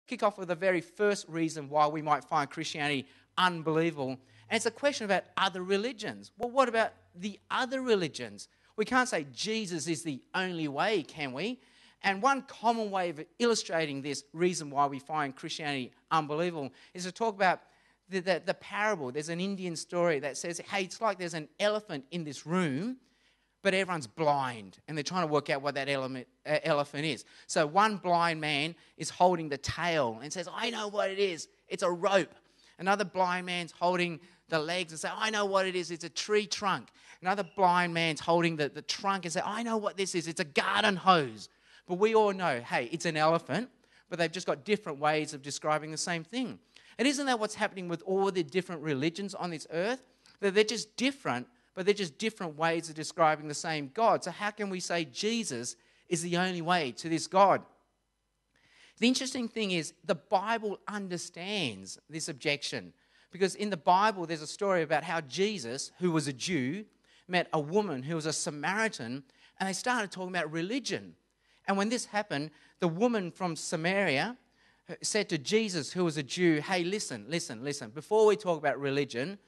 kick off with the very first reason why we might find Christianity unbelievable. And it's a question about other religions. Well, what about the other religions? We can't say Jesus is the only way, can we? And one common way of illustrating this reason why we find Christianity unbelievable is to talk about the parable. There's an Indian story that says, hey, it's like there's an elephant in this room, but everyone's blind, and they're trying to work out what that elephant is. So one blind man is holding the tail and says, I know what it is. It's a rope. Another blind man's holding the legs and say, I know what it is. It's a tree trunk. Another blind man's holding the trunk and say, I know what this is. It's a garden hose. But we all know, hey, it's an elephant, but they've just got different ways of describing the same thing. And isn't that what's happening with all the different religions on this earth? That they're just different, but they're just different ways of describing the same God. So how can we say Jesus is the only way to this God? The interesting thing is the Bible understands this objection, because in the Bible there's a story about how Jesus, who was a Jew, met a woman who was a Samaritan, and they started talking about religion. And when this happened, the woman from Samaria said to Jesus, who was a Jew, hey, listen. Before we talk about religion,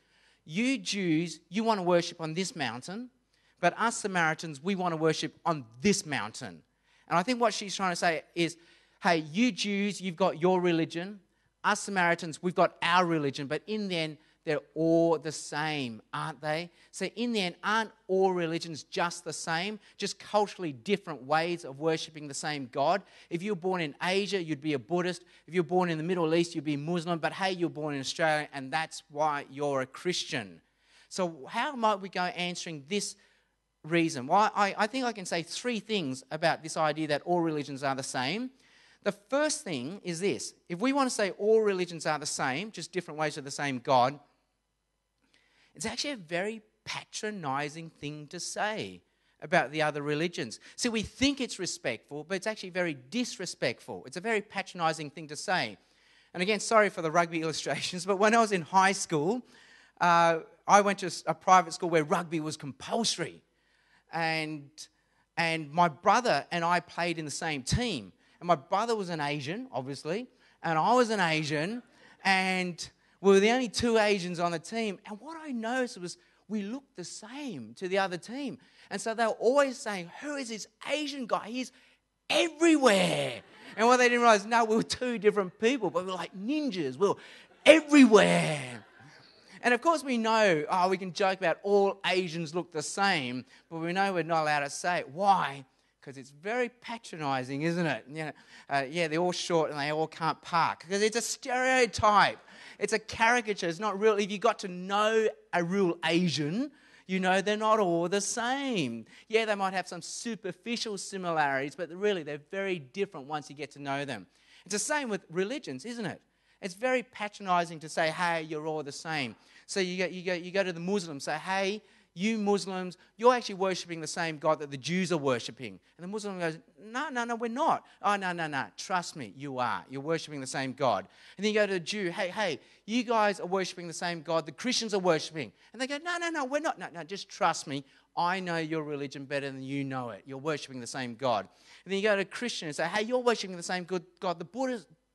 you Jews, you want to worship on this mountain, but us Samaritans, we want to worship on this mountain. And I think what she's trying to say is, hey, you Jews, you've got your religion. Us Samaritans, we've got our religion. But in the end, they're all the same, aren't they? So in the end, aren't all religions just the same? Just culturally different ways of worshipping the same God? If you were born in Asia, you'd be a Buddhist. If you're born in the Middle East, you'd be Muslim. But hey, you're born in Australia, and that's why you're a Christian. So how might we go answering this reason? Well, I think I can say three things about this idea that all religions are the same. The first thing is this. If we want to say all religions are the same, just different ways of the same God, it's actually a very patronizing thing to say about the other religions. See, we think it's respectful, but it's actually very disrespectful. It's a very patronizing thing to say. And again, sorry for the rugby illustrations, but when I was in high school, I went to a private school where rugby was compulsory. And my brother and I played in the same team. And my brother was an Asian, obviously, and I was an Asian, and we were the only two Asians on the team. And what I noticed was we looked the same to the other team. And so they were always saying, who is this Asian guy? He's everywhere. And what they didn't realize, no, we were two different people, but we were like ninjas. We were everywhere. And of course we know, we can joke about all Asians look the same, but we know we're not allowed to say it. Why? Because it's very patronizing, isn't it? They're all short and they all can't park. Because it's a stereotype. It's a caricature. It's not real. If you got to know a real Asian, you know they're not all the same. Yeah, they might have some superficial similarities, but really they're very different once you get to know them. It's the same with religions, isn't it? It's very patronizing to say, hey, you're all the same. So you go to the Muslims, say, hey, you Muslims, you're actually worshipping the same God that the Jews are worshipping. And the Muslim goes, no, we're not. Oh, no, trust me, you are. You're worshipping the same God. And then you go to the Jew, hey, you guys are worshipping the same God the Christians are worshipping. And they go, no, we're not. No, just trust me. I know your religion better than you know it. You're worshipping the same God. And then you go to a Christian and say, hey, you're worshipping the same God the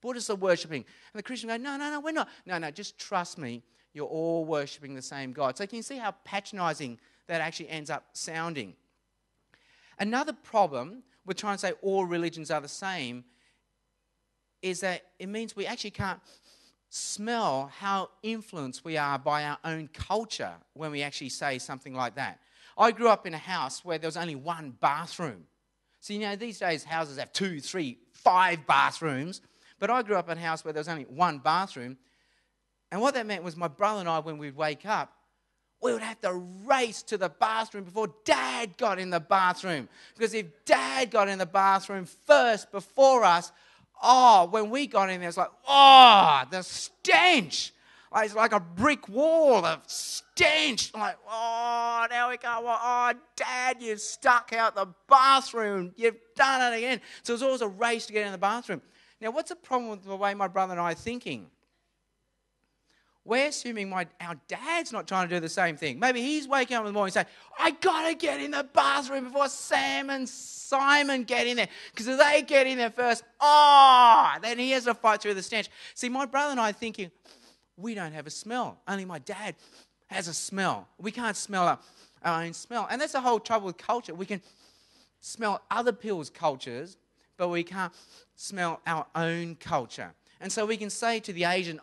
Buddhists are worshipping. And the Christian go, no, we're not. No, just trust me. You're all worshipping the same God. So can you see how patronizing that actually ends up sounding? Another problem with trying to say all religions are the same is that it means we actually can't smell how influenced we are by our own culture when we actually say something like that. I grew up in a house where there was only one bathroom. So, these days houses have 2, 3, 5 bathrooms. But I grew up in a house where there was only one bathroom. And what that meant was my brother and I, when we'd wake up, we would have to race to the bathroom before Dad got in the bathroom. Because if Dad got in the bathroom first before us, when we got in there, it's like, the stench. It's like a brick wall of stench. Like, now we go. Dad, you've stuck out the bathroom. You've done it again. So it's always a race to get in the bathroom. Now, what's the problem with the way my brother and I are thinking? we're assuming our dad's not trying to do the same thing. Maybe he's waking up in the morning and saying, I got to get in the bathroom before Sam and Simon get in there. Because if they get in there first, then he has to fight through the stench. See, my brother and I are thinking, we don't have a smell. Only my dad has a smell. We can't smell our own smell. And that's the whole trouble with culture. We can smell other people's cultures, but we can't smell our own culture. And so we can say to the Asian,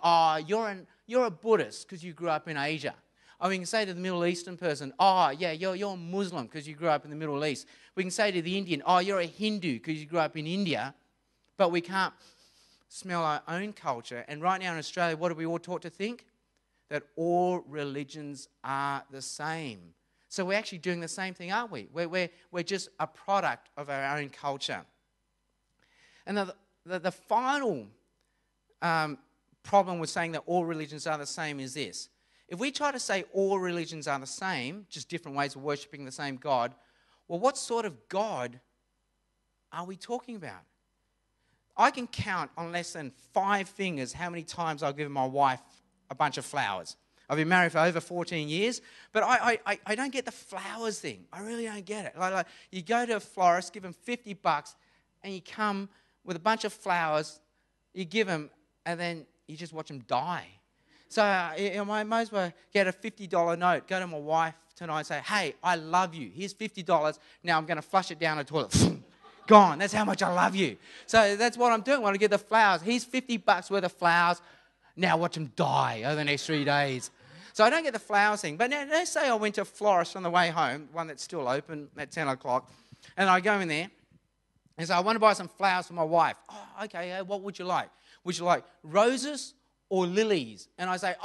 you're a Buddhist because you grew up in Asia. Or we can say to the Middle Eastern person, you're a Muslim because you grew up in the Middle East. We can say to the Indian, you're a Hindu because you grew up in India. But we can't smell our own culture. And right now in Australia, what are we all taught to think? That all religions are the same. So we're actually doing the same thing, aren't we? We're just a product of our own culture. And the final problem with saying that all religions are the same is this. If we try to say all religions are the same, just different ways of worshipping the same God, well, what sort of God are we talking about? I can count on less than 5 fingers how many times I've given my wife a bunch of flowers. I've been married for over 14 years, but I don't get the flowers thing. I really don't get it. Like you go to a florist, give them $50, and you come with a bunch of flowers, you give them, and then you just watch them die. So I might as well get a $50 note, go to my wife tonight and say, hey, I love you. Here's $50. Now I'm going to flush it down the toilet. Gone. That's how much I love you. So that's what I'm doing when I get the flowers. Here's $50 worth of flowers. Now watch them die over the next 3 days. So I don't get the flowers thing. But now, let's say I went to a florist on the way home, one that's still open at 10 o'clock, and I go in there and say, I want to buy some flowers for my wife. Okay, what would you like? Would you like roses or lilies? And I say,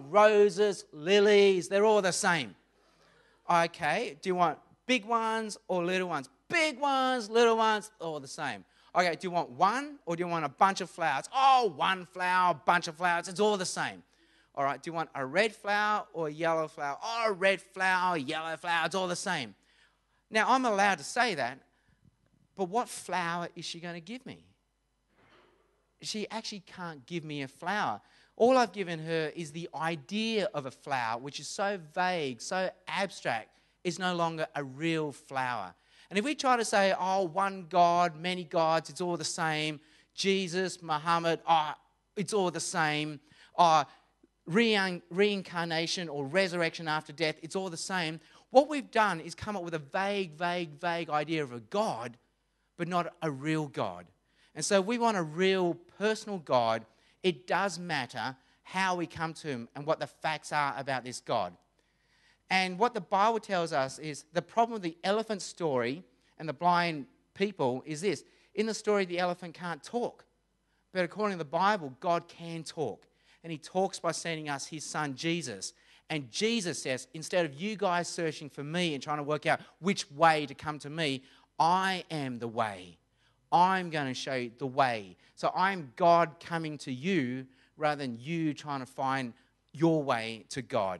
roses, lilies, they're all the same. Okay, do you want big ones or little ones? Big ones, little ones, all the same. Okay, do you want one or do you want a bunch of flowers? One flower, bunch of flowers, it's all the same. All right, do you want a red flower or a yellow flower? Red flower, yellow flower, it's all the same. Now, I'm allowed to say that, but what flower is she going to give me? She actually can't give me a flower. All I've given her is the idea of a flower, which is so vague, so abstract, is no longer a real flower. And if we try to say, one God, many gods, it's all the same. Jesus, Muhammad, it's all the same. Reincarnation or resurrection after death, it's all the same. What we've done is come up with a vague idea of a God, but not a real God. And so we want a real personal God. It does matter how we come to him and what the facts are about this God. And what the Bible tells us is the problem with the elephant story and the blind people is this. In the story, the elephant can't talk. But according to the Bible, God can talk. And he talks by sending us his son, Jesus. And Jesus says, instead of you guys searching for me and trying to work out which way to come to me, I am the way. I'm going to show you the way. So I'm God coming to you rather than you trying to find your way to God.